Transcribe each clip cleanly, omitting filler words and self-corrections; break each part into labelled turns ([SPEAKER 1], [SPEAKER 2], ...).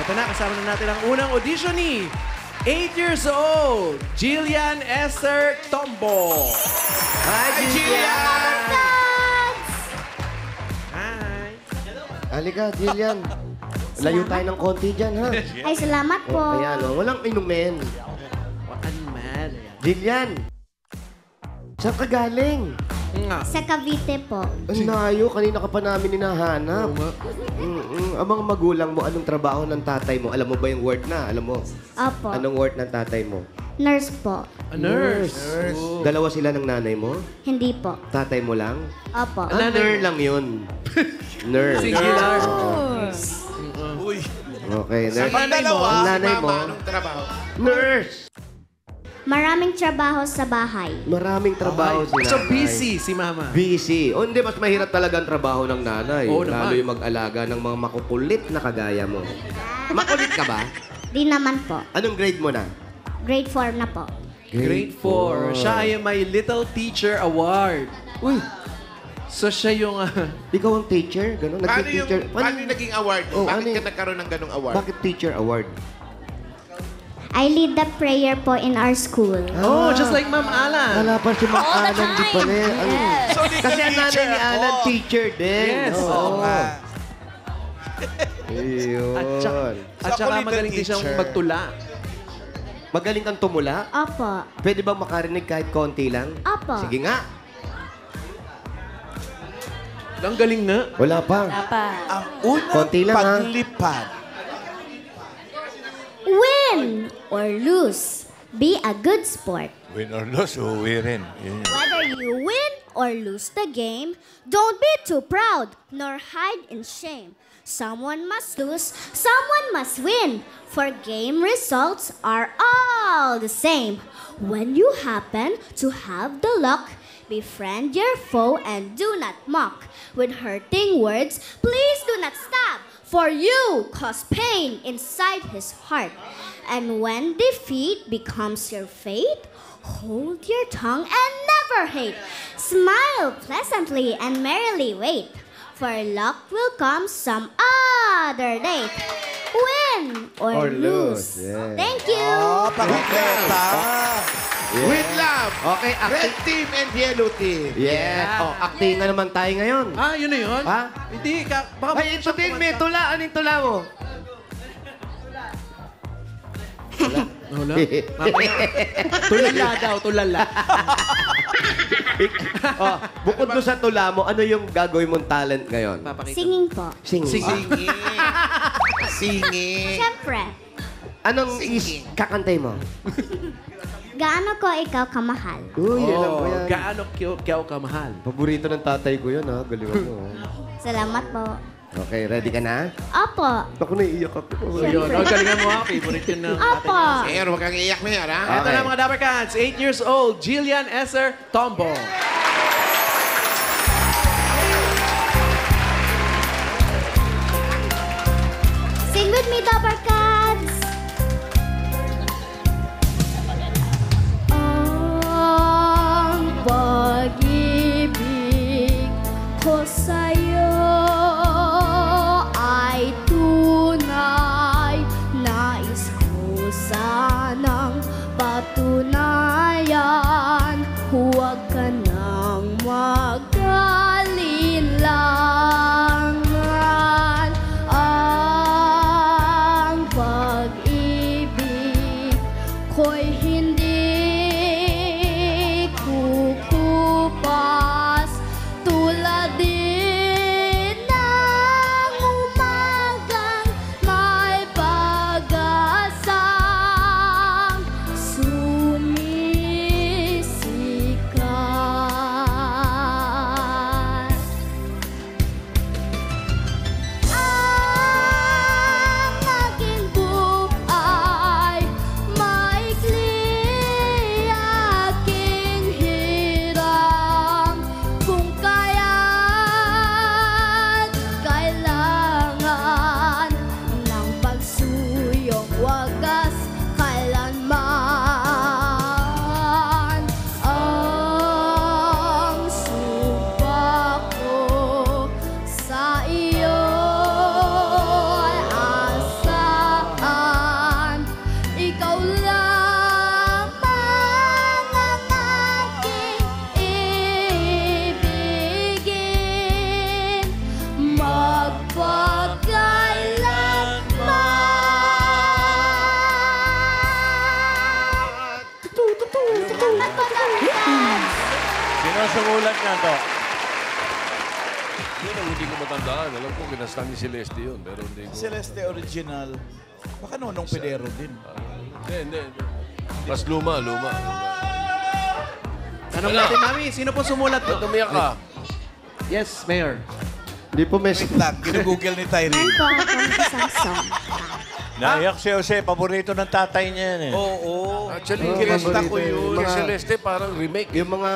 [SPEAKER 1] Ito na, kasama na natin ang unang auditionee. 8 years old, Jillian Esther Tombo.
[SPEAKER 2] Hi, Jillian!
[SPEAKER 1] Hi.
[SPEAKER 2] Halika, Jillian. Layo tayo ng konti dyan, ha?
[SPEAKER 3] Ay, salamat po.
[SPEAKER 2] Ayan, walang inumin.
[SPEAKER 1] What man.
[SPEAKER 2] Jillian, saan ka galing?
[SPEAKER 1] Nga.
[SPEAKER 3] Sa Cavite po.
[SPEAKER 2] Ang layo, kanina ka pa namin hinahanap. Ang mga magulang mo, anong trabaho ng tatay mo? Alam mo ba yung word na? Alam mo?
[SPEAKER 3] Opo.
[SPEAKER 2] Anong word ng tatay mo?
[SPEAKER 3] Nurse po.
[SPEAKER 1] A nurse. Oh.
[SPEAKER 2] Dalawa sila ng nanay mo?
[SPEAKER 3] Hindi po.
[SPEAKER 2] Tatay mo lang?
[SPEAKER 3] Opo.
[SPEAKER 2] Ah, nurse lang yun. Nurse.
[SPEAKER 1] Singular.
[SPEAKER 4] Uy.
[SPEAKER 2] Okay, nurse.
[SPEAKER 1] Sa nanay mo?
[SPEAKER 2] Ang nanay mo?
[SPEAKER 4] Anong trabaho?
[SPEAKER 2] Nurse.
[SPEAKER 3] Maraming trabaho sa bahay.
[SPEAKER 2] Maraming trabaho sila.
[SPEAKER 1] So busy si mama.
[SPEAKER 2] Busy. O hindi, mas mahirap talaga ang trabaho ng nanay.
[SPEAKER 1] Oo
[SPEAKER 2] Lalo
[SPEAKER 1] naman.
[SPEAKER 2] yung mag-alaga ng mga makukulit na kagaya mo. Makulit ka ba?
[SPEAKER 3] Di naman po.
[SPEAKER 2] Anong grade mo na?
[SPEAKER 3] Grade 4 na po.
[SPEAKER 1] Grade 4. Siya ay may Little Teacher Award.
[SPEAKER 2] Uy,
[SPEAKER 1] So siya yung...
[SPEAKER 2] ikaw ang teacher? Ganon?
[SPEAKER 4] Paano
[SPEAKER 2] Nag-teacher?
[SPEAKER 4] paano yung naging award?
[SPEAKER 2] Oh,
[SPEAKER 4] Bakit
[SPEAKER 2] ano
[SPEAKER 4] ka
[SPEAKER 2] yun?
[SPEAKER 4] nagkaroon ng ganong award?
[SPEAKER 2] Bakit teacher award?
[SPEAKER 3] I lead the prayer po in our school.
[SPEAKER 1] oh, just like Ma'am Alan.
[SPEAKER 2] Wala pa si Ma'am Alan di pala. Ano?
[SPEAKER 4] So, di ka
[SPEAKER 2] Kasi ang nanay
[SPEAKER 4] teacher
[SPEAKER 2] ni Alan,
[SPEAKER 4] ako.
[SPEAKER 2] teacher din.
[SPEAKER 1] Yes.
[SPEAKER 2] Oo.
[SPEAKER 4] nga.
[SPEAKER 2] Ayun.
[SPEAKER 1] At saka
[SPEAKER 4] So, ako
[SPEAKER 1] magaling din siyang
[SPEAKER 4] teacher.
[SPEAKER 1] magtula.
[SPEAKER 2] Magaling kang tumula?
[SPEAKER 3] Opo.
[SPEAKER 2] Pwede bang makarinig kahit konti lang?
[SPEAKER 3] Opo.
[SPEAKER 2] Sige nga.
[SPEAKER 1] Ang galing na.
[SPEAKER 2] Wala pa.
[SPEAKER 4] Ang unang
[SPEAKER 2] Konti lang, ha?
[SPEAKER 4] paglipad.
[SPEAKER 3] Win or lose, be a good sport.
[SPEAKER 4] Win or lose, uuwi rin. Yun.
[SPEAKER 3] Whether you win or lose the game, don't be too proud nor hide in shame. Someone must lose, someone must win, for game results are all the same. When you happen to have the luck, befriend your foe and do not mock. With hurting words, please do not stab, for you cause pain inside his heart. And when defeat becomes your fate, hold your tongue and never hate. Smile pleasantly and merrily wait, for luck will come some other day. Win or lose.
[SPEAKER 2] Yeah.
[SPEAKER 3] Thank you.
[SPEAKER 4] Oh, pangketa. With love.
[SPEAKER 2] Okay,
[SPEAKER 4] Red team and yellow team.
[SPEAKER 2] Yeah. Oh, acting na naman tayo ngayon.
[SPEAKER 1] Yun na yun?
[SPEAKER 2] Ha?
[SPEAKER 1] Hindi, baka
[SPEAKER 2] Ay, ito din, may tula. Anong tula mo?
[SPEAKER 1] Wala. Tulala daw, tulala.
[SPEAKER 2] Oh, bukod doon sa tula mo, ano yung gagawin mong talent ngayon?
[SPEAKER 1] Papakita.
[SPEAKER 3] Singing po.
[SPEAKER 2] Singing.
[SPEAKER 4] Singing. Singing.
[SPEAKER 3] Siyempre,
[SPEAKER 2] Anong kakantay mo?
[SPEAKER 3] gaano ko ikaw kamahal?
[SPEAKER 2] Uy, alam ko yan.
[SPEAKER 1] Gaano kiyaw kamahal?
[SPEAKER 2] Paborito ng tatay ko yun, ha? Galingan mo.
[SPEAKER 3] Salamat po.
[SPEAKER 2] Okay, ready ka na?
[SPEAKER 3] Opo.
[SPEAKER 2] Ako naiiyak ako.
[SPEAKER 1] Yun, galingan mo ha. Favorite yun ng
[SPEAKER 3] Opo.
[SPEAKER 4] Mayor, huwag kang iyak, Mayor, ha?
[SPEAKER 1] Ito na mga Dapper Cats, 8 years old, Jillian Esther Tombo.
[SPEAKER 3] Sing with me, Dapper Cats! Ang pag-ibig ko sa'yo ay tunay. Nais ko sanang patunayan. Huwag ka nang mag-alinlangan. Ang
[SPEAKER 5] sulat niya to?
[SPEAKER 6] Yun ang hindi ko matandaan. Alam ko, kinastan ni Celeste yun. Pero hindi ko...
[SPEAKER 7] Celeste original. Baka Nonong Pedero din.
[SPEAKER 6] Hindi. Mas luma.
[SPEAKER 1] Tanong natin, Mami, sino po sumulat
[SPEAKER 6] Ba't
[SPEAKER 1] to?
[SPEAKER 6] umiyak ka?
[SPEAKER 1] Yes, Mayor.
[SPEAKER 2] Hindi po may...
[SPEAKER 7] Wait lang, ginugoogle ni Tyree.
[SPEAKER 3] Meron po akong isang song.
[SPEAKER 5] Naiyak si Jose. Paborito ng tatay niya yan eh.
[SPEAKER 7] Oo.
[SPEAKER 6] Actually,
[SPEAKER 2] Oh,
[SPEAKER 6] kinasta
[SPEAKER 2] paborito
[SPEAKER 6] ko
[SPEAKER 2] yun.
[SPEAKER 6] yun.
[SPEAKER 2] Mga-
[SPEAKER 6] Celeste, parang remake.
[SPEAKER 2] Yung mga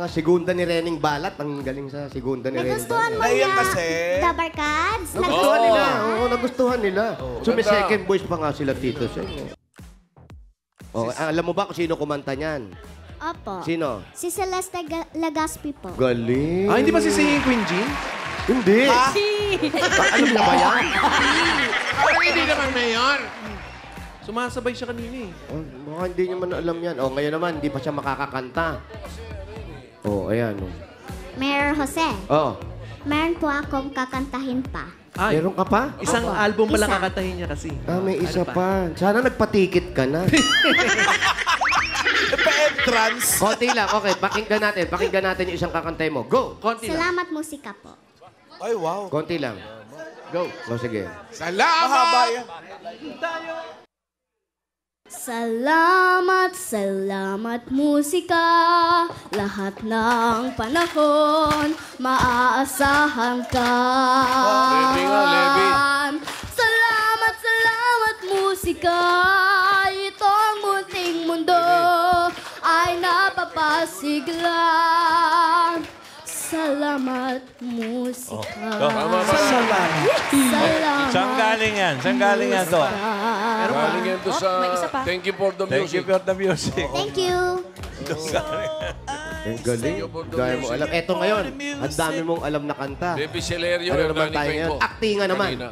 [SPEAKER 2] segunda ni Reneng Balat, ang galing sa segunda ni Reneng
[SPEAKER 3] Nagustuhan
[SPEAKER 2] Balat.
[SPEAKER 3] mo
[SPEAKER 7] Naiyak
[SPEAKER 3] niya,
[SPEAKER 7] kasi.
[SPEAKER 3] The Barkads?
[SPEAKER 2] Nagustuhan nila. Oo, nagustuhan nila. So, may
[SPEAKER 6] Ganda.
[SPEAKER 2] second voice pa nga sila, Tito Sen. Oh, alam mo ba kung sino kumanta niyan?
[SPEAKER 3] Opo.
[SPEAKER 2] Sino?
[SPEAKER 3] Si Celeste Legaspi po.
[SPEAKER 2] Galing.
[SPEAKER 1] Ah, hindi ba si singing Queen Jean?
[SPEAKER 2] Hindi. Alam mo ba yan?
[SPEAKER 4] Parang hindi naman mayor.
[SPEAKER 1] Sumasabay siya kanina eh.
[SPEAKER 2] Oh, baka hindi niya man alam yan. Oh, ngayon naman, hindi pa siya makakakanta. Oh, ayan. Oh.
[SPEAKER 3] Mayor Jose,
[SPEAKER 2] Oh,
[SPEAKER 3] meron po akong kakantahin pa.
[SPEAKER 1] Ay,
[SPEAKER 2] meron ka pa?
[SPEAKER 1] isang album pa lang
[SPEAKER 3] Isa.
[SPEAKER 1] kakantahin niya kasi.
[SPEAKER 2] Ah, may isa
[SPEAKER 1] Ano
[SPEAKER 2] pa. Sana nagpatikit ka na.
[SPEAKER 7] Pa-entrance.
[SPEAKER 2] Konti lang. Okay, pakinggan natin yung isang kakantay mo. Go!
[SPEAKER 1] Konti lang.
[SPEAKER 3] Salamat musika po.
[SPEAKER 7] Ay, wow.
[SPEAKER 2] Konti lang.
[SPEAKER 1] Go.
[SPEAKER 2] Oh, sige.
[SPEAKER 7] Mahaba
[SPEAKER 4] Salamat!
[SPEAKER 7] yan.
[SPEAKER 3] Salamat musika. Lahat ng panahon, maaasahan ka.
[SPEAKER 6] Levi nga, Levi.
[SPEAKER 3] Salamat musika. Itong munting mundo ay napapasigla. Salamat musika.
[SPEAKER 6] Tama.
[SPEAKER 3] Salamat.
[SPEAKER 5] Saan galing yan? Saan galing yan to?
[SPEAKER 6] Galing yan to sa Thank You for the
[SPEAKER 5] Thank you
[SPEAKER 6] Music.
[SPEAKER 5] for the music.
[SPEAKER 3] Thank you.
[SPEAKER 2] Ang galing. Gaya mo alam. Eto ngayon, ang dami mong alam na kanta.
[SPEAKER 6] Baby Celerio,
[SPEAKER 2] Ano naman
[SPEAKER 6] Hernani
[SPEAKER 2] tayo ngayon?
[SPEAKER 6] Cuenco.
[SPEAKER 2] Actingan naman.
[SPEAKER 6] Kanina.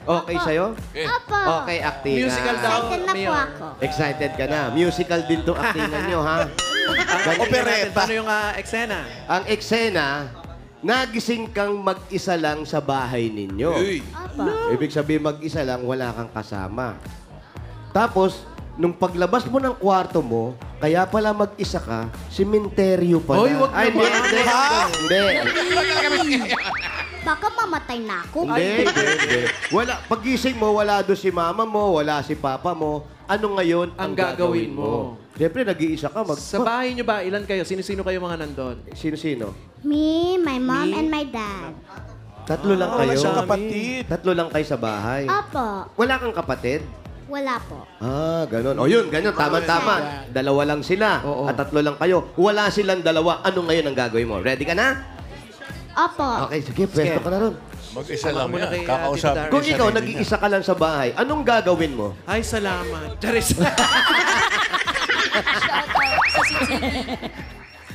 [SPEAKER 2] Okay sa'yo?
[SPEAKER 6] Okay.
[SPEAKER 3] Apo.
[SPEAKER 2] Okay, actingan.
[SPEAKER 1] Musical daw.
[SPEAKER 3] Excited na po
[SPEAKER 1] Mayor.
[SPEAKER 3] ako.
[SPEAKER 2] Excited ka na. Musical din to actingan nyo, ha?
[SPEAKER 1] Operetta. Paano yung eksena?
[SPEAKER 2] Ang eksena, nagising kang mag-isa lang sa bahay ninyo.
[SPEAKER 6] Uy.
[SPEAKER 3] Apo.
[SPEAKER 2] Ibig sabihin, mag-isa lang, wala kang kasama. Tapos, nung paglabas mo ng kwarto mo, kaya pala mag-isa ka, simenteryo pala.
[SPEAKER 1] Hoy, wag
[SPEAKER 2] Ay,
[SPEAKER 1] naman.
[SPEAKER 2] hindi.
[SPEAKER 3] Baka mamatay na ako.
[SPEAKER 2] Hindi. Wala. Pagising mo, wala doon si mama mo, wala si papa mo. Ano ngayon
[SPEAKER 1] Ang gagawin mo?
[SPEAKER 2] Siyempre, nag-iisa ka.
[SPEAKER 1] Sa bahay niyo ba, ilan kayo? Sino-sino kayo mga nandun?
[SPEAKER 2] Sino-sino?
[SPEAKER 3] Me, my mom,
[SPEAKER 1] Me?
[SPEAKER 3] and my dad.
[SPEAKER 2] Tatlo lang
[SPEAKER 7] Wala
[SPEAKER 2] kayo.
[SPEAKER 7] siyang kapatid.
[SPEAKER 2] Tatlo lang kayo sa bahay.
[SPEAKER 3] Apo.
[SPEAKER 2] Wala kang kapatid?
[SPEAKER 3] Wala po.
[SPEAKER 2] Ah, ganun. O yun, ganun. Tama-tama. Dalawa lang sila.
[SPEAKER 1] Oo.
[SPEAKER 2] At tatlo lang kayo. Wala silang dalawa. Ano ngayon ang gagawin mo? Ready ka na?
[SPEAKER 3] Apo.
[SPEAKER 2] Okay, sige. Pwesto ka na ron.
[SPEAKER 5] Mag-isa lang
[SPEAKER 1] Muna
[SPEAKER 5] yan.
[SPEAKER 1] kay,
[SPEAKER 5] Kakausap.
[SPEAKER 1] Tito Darwin.
[SPEAKER 2] Kung ikaw, nag-iisa ka lang sa bahay, anong gagawin mo?
[SPEAKER 1] Ay, salamat. Charis.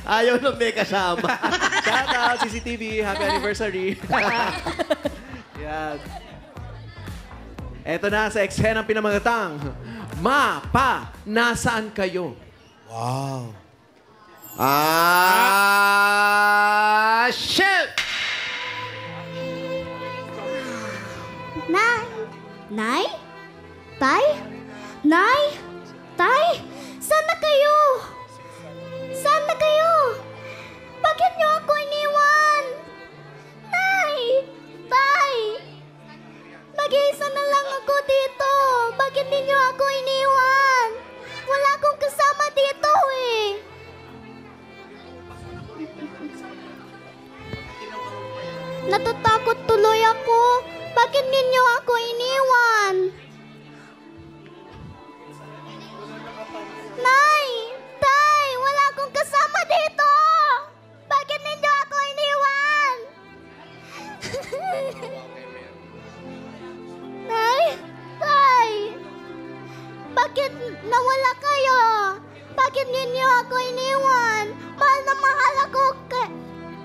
[SPEAKER 2] Ayaw na may kasama.
[SPEAKER 1] Shout out, CCTV. Happy anniversary. Yan. Eto na sa eksena ng pinamagatang. Ma, pa, nasaan kayo?
[SPEAKER 7] Wow.
[SPEAKER 2] Shoot!
[SPEAKER 3] Nay? Nay? Tay? Nay? Tay? Saan na kayo? Saan na kayo? Bakit niyo ako iniwan? Nay? Tay? Mag-iisa na lang ako dito. Bakit ninyo ako iniwan? Wala akong kasama dito eh. Natatakot tuloy ako. Bakit ninyo ako iniwan? Nay! Tay! Wala akong kasama dito! Bakit ninyo ako iniwan? Nay! Tay! Bakit nawala kayo? Bakit ninyo ako iniwan? Mahal na mahal ako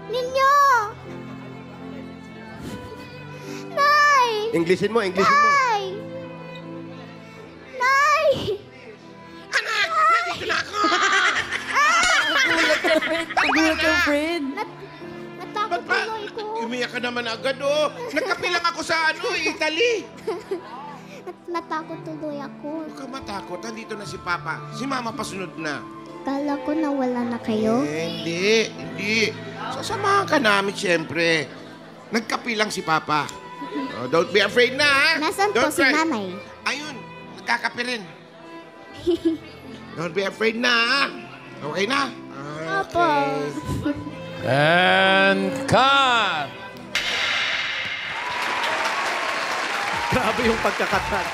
[SPEAKER 3] ninyo! Nay!
[SPEAKER 2] Englishin mo, Englishin mo.
[SPEAKER 3] Nay! Nay! Natakot tuloy ko.
[SPEAKER 4] Umiyak ka naman agad, oh. Nagkapilang ako sa Italy.
[SPEAKER 3] Natakot tuloy ako.
[SPEAKER 4] Huwag kang matakot. Nandito na si Papa. Si Mama pasunod na.
[SPEAKER 3] Kala ko nawala na kayo.
[SPEAKER 4] Hindi. Sasamahan ka namin, siyempre. Nagkapi lang si Papa. Oh, don't be afraid na, ha?
[SPEAKER 3] Nasaan po
[SPEAKER 4] Don't
[SPEAKER 3] si
[SPEAKER 4] cry.
[SPEAKER 3] nanay?
[SPEAKER 4] Ayun, nagkakapi rin. Don't be afraid na, ha? Okay na?
[SPEAKER 3] Opo.
[SPEAKER 6] And cut!
[SPEAKER 1] Grabe yung pagkakatat.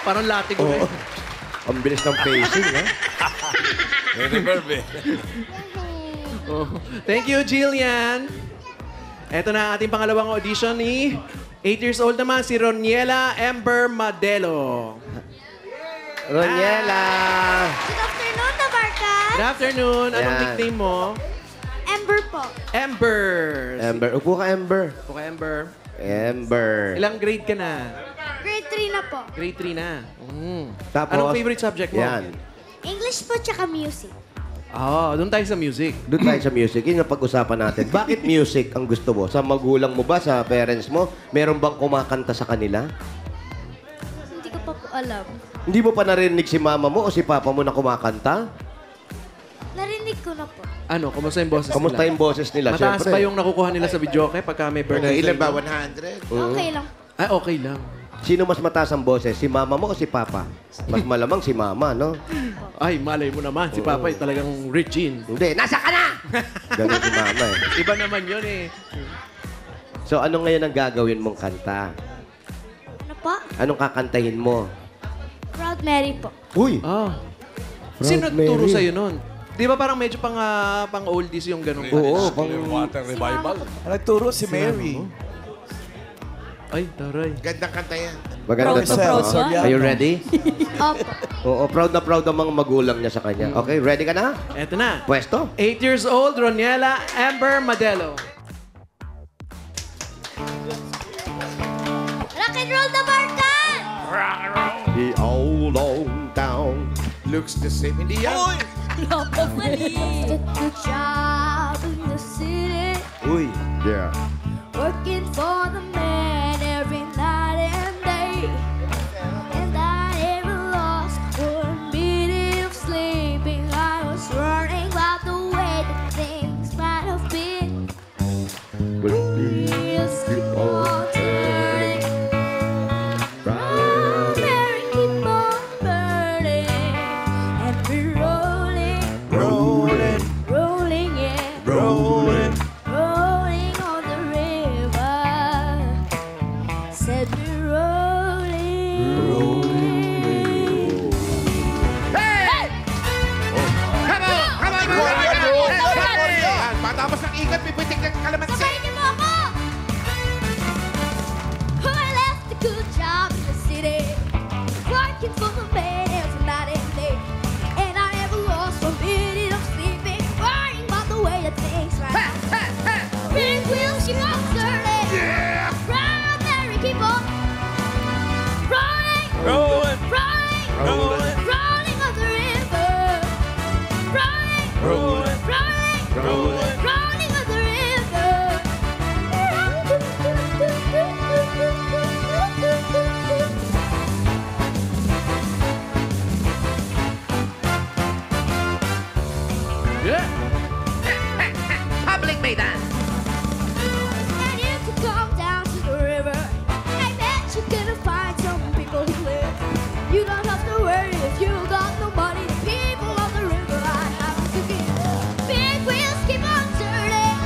[SPEAKER 1] Parang latigo
[SPEAKER 2] Oo.
[SPEAKER 1] eh.
[SPEAKER 2] Ang bilis ng pacing, ha?
[SPEAKER 6] May reverb eh.
[SPEAKER 1] Oh. Thank you, Jillian. Ito na ang ating pangalawang audition ni 8 years old naman si Roniela Ember Madelo.
[SPEAKER 2] Roniela!
[SPEAKER 3] Good afternoon, Tabarkas.
[SPEAKER 1] Good afternoon. Anong
[SPEAKER 2] Yan.
[SPEAKER 1] nickname mo?
[SPEAKER 3] Ember po.
[SPEAKER 1] Ember.
[SPEAKER 2] Ember. Upo ka, Ember.
[SPEAKER 1] Okay, Ember.
[SPEAKER 2] Ember.
[SPEAKER 1] Ilang grade ka na?
[SPEAKER 3] Grade 3 na po.
[SPEAKER 1] Grade 3 na.
[SPEAKER 2] Tapos,
[SPEAKER 1] Anong favorite subject mo?
[SPEAKER 2] Yan.
[SPEAKER 3] English po tsaka music.
[SPEAKER 1] Doon tayo sa music.
[SPEAKER 2] Doon tayo sa music. Yun ang pag-usapan natin. Bakit music ang gusto mo? Sa magulang mo ba? Sa parents mo? Meron bang kumakanta sa kanila?
[SPEAKER 3] Hindi ko pa po alam.
[SPEAKER 2] Hindi mo pa narinig si mama mo o si papa mo na kumakanta?
[SPEAKER 3] Narinig ko na po.
[SPEAKER 1] Ano, kumusta yung boses
[SPEAKER 2] Kamusta
[SPEAKER 1] nila?
[SPEAKER 2] yung boses nila?
[SPEAKER 1] Mataas
[SPEAKER 2] Siyempre.
[SPEAKER 1] pa yung nakukuha nila sa videoke pagka may birthday.
[SPEAKER 4] Ilan
[SPEAKER 1] sa
[SPEAKER 4] ba?
[SPEAKER 1] inyo?
[SPEAKER 4] 100?
[SPEAKER 3] Okay lang.
[SPEAKER 1] Ay, okay lang.
[SPEAKER 2] Sino mas mataas ang boses? Si mama mo o si papa? Mas malamang si mama, no?
[SPEAKER 1] Ay, malay mo naman. Si Papa ay talagang Regine.
[SPEAKER 2] Hindi, nasa ka na! Ganun si mama eh.
[SPEAKER 1] Iba naman yun eh.
[SPEAKER 2] So, ano ngayon ang gagawin mong kanta?
[SPEAKER 3] Ano po?
[SPEAKER 2] Anong kakantahin mo?
[SPEAKER 3] Proud Mary po.
[SPEAKER 2] Uy!
[SPEAKER 1] Sino
[SPEAKER 2] Proud
[SPEAKER 1] nagturo
[SPEAKER 2] Mary.
[SPEAKER 1] sa'yo nun? Di ba parang medyo pang oldies yung ganun?
[SPEAKER 2] Oo, pang...
[SPEAKER 6] Water revival.
[SPEAKER 7] Nagturo si Mary.
[SPEAKER 1] Ay, taray.
[SPEAKER 4] Gandang kanta yan.
[SPEAKER 2] Maganda to.
[SPEAKER 7] Proud Soriano.
[SPEAKER 2] Are you ready?
[SPEAKER 3] Opo.
[SPEAKER 2] Oo, proud na proud ang mga magulang niya sa kanya. Okay, ready ka na?
[SPEAKER 1] Eto na.
[SPEAKER 2] Pwesto?
[SPEAKER 1] 8 years old, Roniela Ember Madelo.
[SPEAKER 3] Rock and roll, Tabarkas!
[SPEAKER 2] The old town.
[SPEAKER 4] Looks the same. Hindi yan.
[SPEAKER 3] Good job in the city.
[SPEAKER 2] Uy! Yeah.
[SPEAKER 3] Working for the man every night and day. And I never lost one minute of sleeping. I was learning about the way that things might have been. Wheels keep on turning. Proud Mary keep on burning. And we're rolling, rolling, yeah. Rolling on the river. Said we're rolling. Hey!
[SPEAKER 4] Come on! Yan, matapos ng ikat, pipitik ng kalamansi.
[SPEAKER 3] Sabayin niyo mo ako! I left a good job in the city, working for the man every night and day. And I never lost one minute of sleeping, worrying about the way that things ran. Big wheels keep on turning.
[SPEAKER 4] Yeah!
[SPEAKER 3] Proud Mary keep on rolling,
[SPEAKER 6] Rolling.
[SPEAKER 3] rolling, rolling on the river. Rolling, rolling on the river.
[SPEAKER 1] Yeah.
[SPEAKER 3] And if you come down to the river, I bet you're gonna find some people who live. You don't have to worry if you got no money. The people on the river are happy to give. Big wheels keep on turning.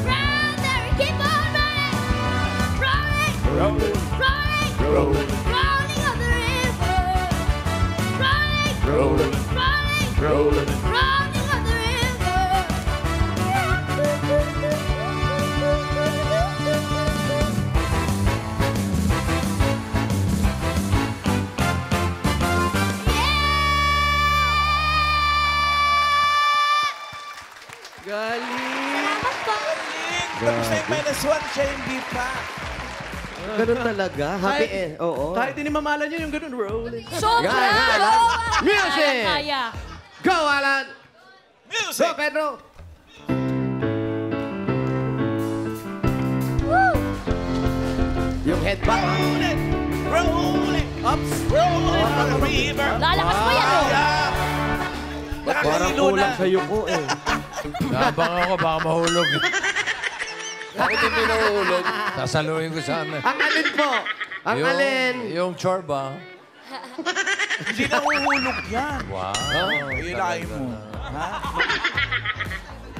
[SPEAKER 3] Round there, keep on running. Rolling, rolling on the river. Rolling, rolling on the river.
[SPEAKER 1] Galing.
[SPEAKER 3] Salamat po.
[SPEAKER 7] Tapos na yung -1, siya yung B5.
[SPEAKER 2] Ganun talaga. Happy end. Oo.
[SPEAKER 1] Kahit hindi mamalan yun, yung ganun, rolling.
[SPEAKER 3] Sobra!
[SPEAKER 2] Music!
[SPEAKER 3] Kaya.
[SPEAKER 2] Go, Alan!
[SPEAKER 7] Music!
[SPEAKER 2] Go, Pedro!
[SPEAKER 3] Woo!
[SPEAKER 2] Yung headbang.
[SPEAKER 7] Rolling!
[SPEAKER 1] Ups.
[SPEAKER 7] Rolling on the river.
[SPEAKER 3] Lalakas mo yan, oh.
[SPEAKER 2] Parang kulang sa yuko eh.
[SPEAKER 6] Nabang ako, baka mahulog. Bakit hindi nahuhulog? Sasaluhin ko sa amin.
[SPEAKER 2] Ang alin po? Ang alin?
[SPEAKER 6] Yung chorba.
[SPEAKER 7] Hindi nahuhulog yan.
[SPEAKER 6] Wow.
[SPEAKER 7] Ilahin mo. Ha?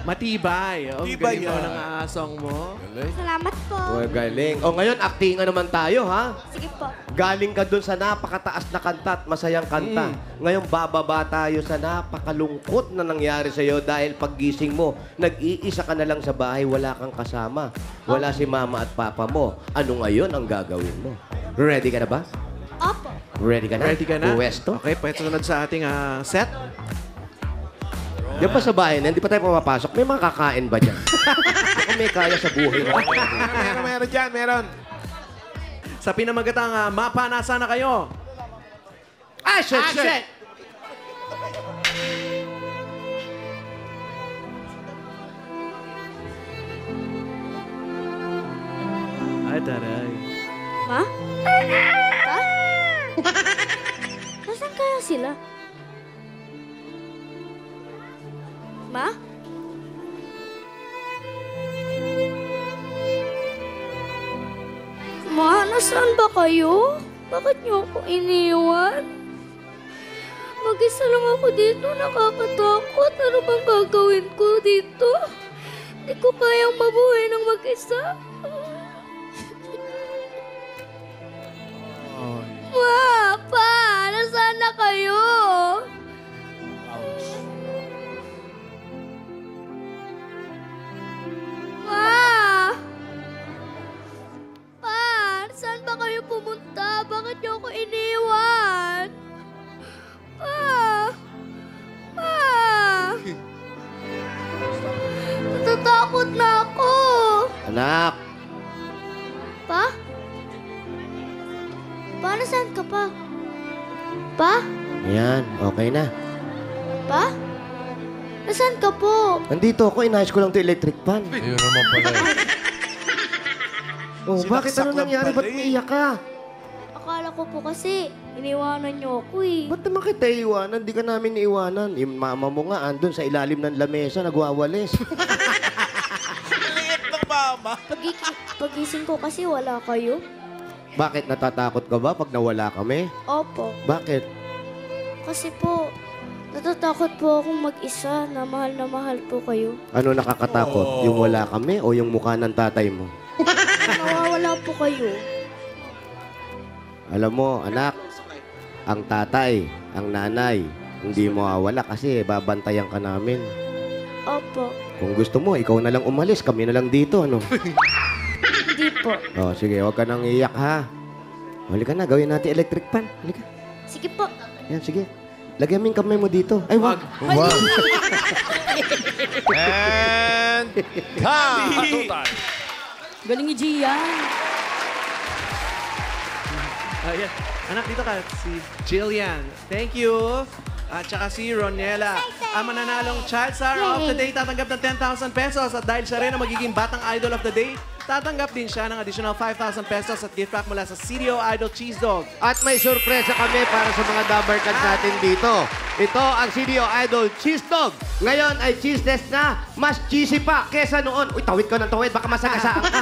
[SPEAKER 1] Matibay. Ang
[SPEAKER 7] Matibay
[SPEAKER 1] galing mo
[SPEAKER 7] yan.
[SPEAKER 1] ng asong mo.
[SPEAKER 3] Salamat po.
[SPEAKER 2] Oh, galing. O ngayon, actingan naman tayo, ha?
[SPEAKER 3] Sige po.
[SPEAKER 2] Galing ka dun sa napakataas na kanta at masayang kanta. Ngayon, bababa tayo sa napakalungkot na nangyari sa'yo dahil paggising mo, nag-iisa ka na lang sa bahay, wala kang kasama. Wala si mama at papa mo. Ano ngayon ang gagawin mo? Ready ka na ba?
[SPEAKER 3] Opo.
[SPEAKER 2] Ready ka na?
[SPEAKER 1] Ready ka na?
[SPEAKER 2] Puwesto?
[SPEAKER 1] Okay, pwede sunod sa ating set.
[SPEAKER 2] Di ba sa bahay na, hindi pa tayo pumapasok, may mga kakain ba dyan? Kung may kaya sa buhay mo.
[SPEAKER 4] Meron dyan, meron.
[SPEAKER 1] Sa pinamagatang mapa, nasa na kayo?
[SPEAKER 2] Action!
[SPEAKER 1] Ay, taray.
[SPEAKER 3] Ma? Pa? Nasaan kaya sila? Ma? Ma, nasaan ba kayo? Bakit niyo ako iniwan? Mag-isa lang ako dito, nakakatakot. Ano bang gagawin ko dito? Hindi ko kayang mabuhay ng mag-isa. Ma, pa, nasaan na kayo? Ma! Pa, saan ba kayo pumunta? Bakit niyo ako iniwan? Pa! Pa! Natatakot na ako.
[SPEAKER 2] Anak,
[SPEAKER 3] Pa? Pa, nasaan ka pa? Pa?
[SPEAKER 2] yan, okay na.
[SPEAKER 3] Pa? Nasaan ka po?
[SPEAKER 2] Nandito ako, inayos ko lang ito electric fan.
[SPEAKER 6] Yun naman pala.
[SPEAKER 2] Oh, bakit ano
[SPEAKER 7] Sinaksak lang
[SPEAKER 2] nangyari?
[SPEAKER 7] pala
[SPEAKER 2] Ba't
[SPEAKER 7] eh.
[SPEAKER 2] umiiyak ka?
[SPEAKER 3] Akala ko po kasi, iniwanan niyo ako eh.
[SPEAKER 2] Ba't naman kita iwanan? Di ka namin iiwanan. Yung mama mo nga, andun sa ilalim ng lamesa, nagwawalis.
[SPEAKER 7] Liit ng mama.
[SPEAKER 3] Pagising ko kasi wala kayo.
[SPEAKER 2] Bakit natatakot ka ba pag nawala kami?
[SPEAKER 3] Opo.
[SPEAKER 2] Bakit?
[SPEAKER 3] Kasi po, natatakot po akong mag-isa na mahal po kayo.
[SPEAKER 2] Ano nakakatakot? Yung wala kami o yung mukha ng tatay mo?
[SPEAKER 3] Nawawala po kayo.
[SPEAKER 2] Alam mo, anak, ang tatay, ang nanay, hindi mo mawawala kasi babantayan ka namin.
[SPEAKER 3] Opo.
[SPEAKER 2] Kung gusto mo, ikaw na lang umalis, kami na lang dito, ano?
[SPEAKER 3] Hindi po.
[SPEAKER 2] Oh, sige, huwag ka nang iyak, ha? Halika na, gawin natin electric fan. Halika.
[SPEAKER 3] Sige po.
[SPEAKER 2] Yan, sige. Lagyan mo yung kamay mo dito. Ay, wag.
[SPEAKER 6] Wow. And cut!
[SPEAKER 8] Galing ni Gian.
[SPEAKER 1] Ayan. Anak, dito ka. Si Jillian. Thank you. At saka si Ronela. Ang mananalong Child Star of the Day tatanggap ng 10,000 pesos. At dahil siya rin ang magiging Batang Idol of the Day, tatanggap din siya ng additional 5,000 pesos at gift pack mula sa CDO Idol Cheese Dog.
[SPEAKER 2] At may sorpresa kami para sa mga dabber cards natin dito. Ito ang CDO Idol Cheese Dog. Ngayon ay cheeseless na, mas cheesy pa kesa noon. Uy, tawid ka ng tawid, baka masagasaan ka.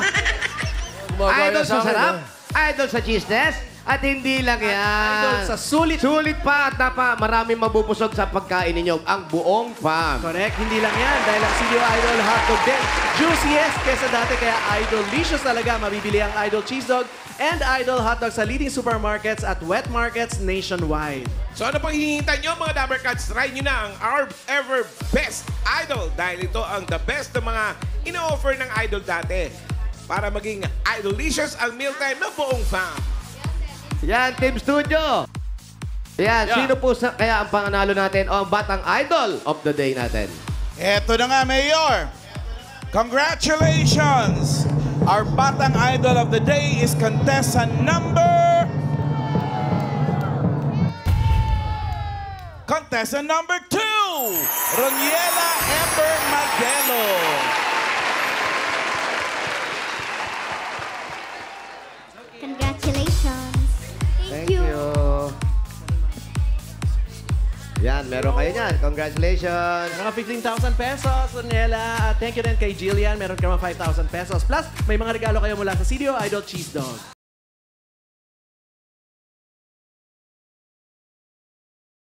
[SPEAKER 6] Gumagaya
[SPEAKER 2] Idol
[SPEAKER 6] sa
[SPEAKER 2] sa
[SPEAKER 6] akin,
[SPEAKER 2] sarap,
[SPEAKER 6] ha?
[SPEAKER 2] idol sa cheeseless, at hindi lang yan.
[SPEAKER 1] Idol sa sulit.
[SPEAKER 2] Sulit pa at maraming mabubusog sa pagkain ninyo. Ang buong fam.
[SPEAKER 1] Correct. Hindi lang yan. Dahil ang CDO Idol Hotdog din. Juiciest kesa dati. Kaya Idol-licious talaga. Mabibili ang Idol Cheese Dog and Idol Hotdog sa leading supermarkets at wet markets nationwide.
[SPEAKER 4] So ano pang hinihintay nyo mga Dabber Cats? Try nyo na ang our ever best Idol dahil ito ang the best ng mga ino-offer ng Idol dati para maging Idolicious ang mealtime ng buong fam.
[SPEAKER 2] Yan, Team Studio. Yan, sino po kaya ang panganalo natin o ang Batang Idol of the Day natin?
[SPEAKER 7] Eto na nga, Mayor. Congratulations! Our Batang Idol of the Day is contestant number 2, Roniela Ember Magelo.
[SPEAKER 3] Congratulations.
[SPEAKER 2] Thank you. Yan, meron kayo yan. Congratulations.
[SPEAKER 1] Mga 15,000 pesos, Ronela. At thank you din kay Jillian. Meron ka mga 5,000 pesos. Plus, may mga regalo kayo mula sa CDO Idol Cheese Dog.